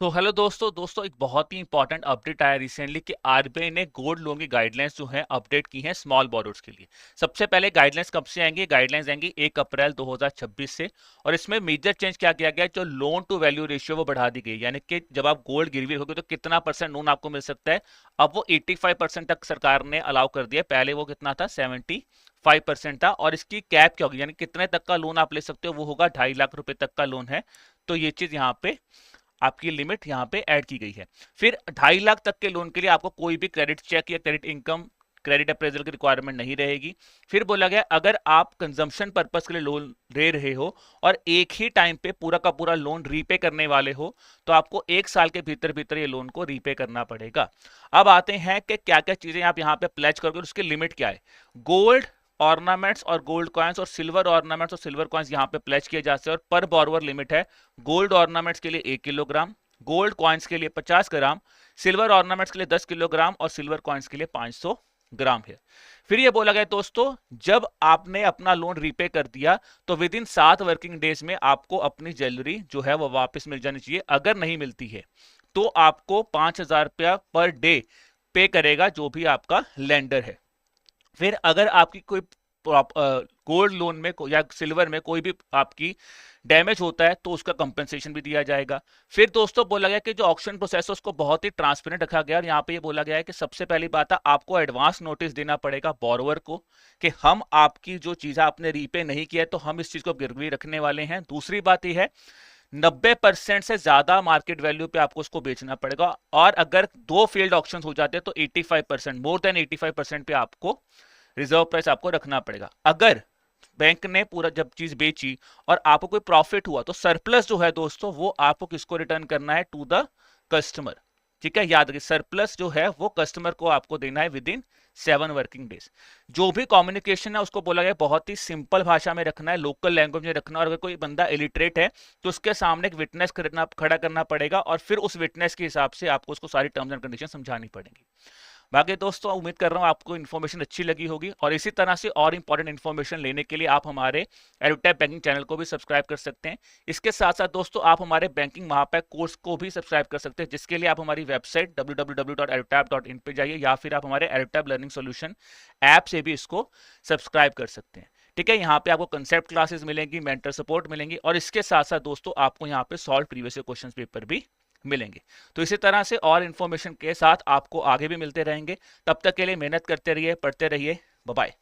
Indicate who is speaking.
Speaker 1: तो हेलो दोस्तों एक बहुत ही इंपॉर्टेंट अपडेट आया रिसेंटली कि आरबीआई ने गोल्ड लोन की गाइडलाइंस जो है अपडेट की हैं स्मॉल बोरोर्स के लिए। सबसे पहले गाइडलाइंस कब से आएंगी? गाइडलाइंस आएंगी 1 अप्रैल 2026 से। और इसमें मेजर चेंज क्या किया गया? जो लोन टू वैल्यू रेशियो वो बढ़ा दी गई, यानी कि जब आप गोल्ड गिरवी रखोगे तो कितना परसेंट लोन आपको मिल सकता है। अब वो 85% तक सरकार ने अलाउ कर दिया। पहले वो कितना था? 75% था। और इसकी कैप क्या होगी, यानी कितने तक का लोन आप ले सकते हो, वो होगा 2.5 लाख रुपए तक का लोन है। तो ये चीज यहाँ पे आपकी लिमिट यहाँ पे ऐड की गई है। फिर 2.5 लाख तक के लोन के लिए आपको कोई भी क्रेडिट चेक या क्रेडिट इनकम, क्रेडिट अप्रेजल की रिक्वायरमेंट नहीं रहेगी। फिर बोला गया अगर आप कंजम्पशन पर्पस के लिए लोन ले रहे हो और एक ही टाइम पे पूरा का पूरा लोन रीपे करने वाले हो तो आपको 1 साल के भीतर भीतर ये लोन को रीपे करना पड़ेगा। अब आते हैं कि क्या क्या चीजें आप यहाँ पे प्लेज करोगे और उसकी लिमिट क्या है। गोल्ड ऑर्नामेंट्स और गोल्ड कॉइन्स और सिल्वर ऑर्नामेंट्स और सिल्वर कॉइन्स यहाँ पे प्लेज किए जा सकते हैं। और पर बॉरोवर लिमिट है गोल्ड ऑर्नामेंट्स के लिए 1 किलोग्राम, गोल्ड कॉइन्स के लिए 50 ग्राम, सिल्वर ऑर्नामेंट्स के लिए 10 किलोग्राम और सिल्वर कॉइन्स के लिए 500 ग्राम है। फिर ये बोला गया दोस्तों, जब आपने अपना लोन रीपे कर दिया तो विद इन 7 वर्किंग डेज में आपको अपनी ज्वेलरी जो है वो वापस मिल जानी चाहिए। अगर नहीं मिलती है तो आपको 5,000 रुपया पर डे पे करेगा जो भी आपका लेंडर है। फिर अगर आपकी कोई गोल्ड लोन में या सिल्वर में कोई भी आपकी डैमेज होता है तो उसका कंपनसेशन भी दिया जाएगा। फिर दोस्तों बोला गया कि जो ऑक्शन प्रोसेस है उसको बहुत ही ट्रांसपेरेंट रखा गया। और यहाँ पे ये बोला गया है कि सबसे पहली बात है आपको एडवांस नोटिस देना पड़ेगा बोरोवर को कि हम आपकी जो चीज़ आपने रीपे नहीं किया है तो हम इस चीज़ को गिरवी रखने वाले हैं। दूसरी बात यह है 90% से ज्यादा मार्केट वैल्यू पे आपको उसको बेचना पड़ेगा। और अगर 2 फेल्ड ऑप्शन हो जाते हैं तो 85%, मोर देन 85% पे आपको रिजर्व प्राइस आपको रखना पड़ेगा। अगर बैंक ने पूरा जब चीज बेची और आपको कोई प्रॉफिट हुआ तो सरप्लस जो है दोस्तों वो आपको किसको रिटर्न करना है? To the customer. ठीक है, याद रखिए सरप्लस जो है वो कस्टमर को आपको देना है विद इन 7 वर्किंग डेज। जो भी कम्युनिकेशन है उसको बोला गया बहुत ही सिंपल भाषा में रखना है, लोकल लैंग्वेज में रखना है। और अगर कोई बंदा इलिटरेट है तो उसके सामने एक विटनेस खड़ा करना पड़ेगा और फिर उस विटनेस के हिसाब से आपको उसको सारी टर्म्स एंड कंडीशन समझानी पड़ेंगी। बाकी दोस्तों उम्मीद कर रहा हूँ आपको इन्फॉर्मेशन अच्छी लगी होगी और इसी तरह से और इंपॉर्टेंट इन्फॉर्मेशन लेने के लिए आप हमारे एडुटैप बैंकिंग चैनल को भी सब्सक्राइब कर सकते हैं। इसके साथ साथ दोस्तों आप हमारे बैंकिंग महापैक कोर्स को भी सब्सक्राइब कर सकते हैं, जिसके लिए आप हमारी वेबसाइट www.edutap.in पे जाइए या फिर आप हमारे एडुटैप लर्निंग सोल्यूशन ऐप से भी इसको सब्सक्राइब कर सकते हैं। ठीक है, यहाँ पे आपको कंसेप्ट क्लासेस मिलेंगी, मेंटर सपोर्ट मिलेंगी और इसके साथ साथ दोस्तों आपको यहाँ पे सॉल्व प्रीवियस क्वेश्चन पेपर भी मिलेंगे। तो इसी तरह से और इन्फॉर्मेशन के साथ आपको आगे भी मिलते रहेंगे। तब तक के लिए मेहनत करते रहिए, पढ़ते रहिए। Bye bye.